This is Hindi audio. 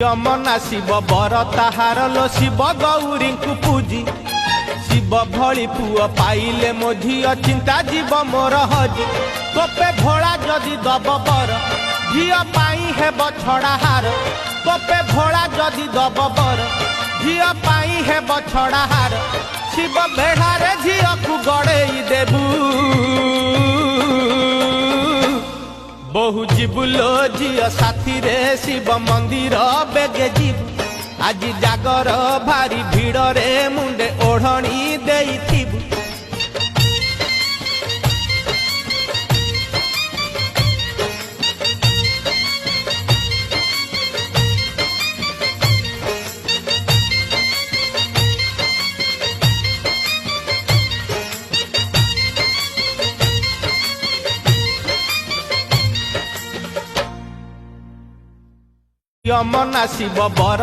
यमना शिव बर ताहार लो शिव गौरी को पूजी शिव भली पुआ पाइले मो झियो चिंता जीव मोर हजी तोपे भोला जदि दब बर झियो पाई हेब छड़ा हार तोपे भोला जदि दब बर झियो पाई हेब छड़ा हार शिव बेढ़ारे झियो को गड़ेई देबू बहु जीवुलो झियो साथी रे शिव मंदिर बेगे जीव आज जागर भारी भीड़ रे मुंडे ओढ़णी देइथिबु यमना शिव बर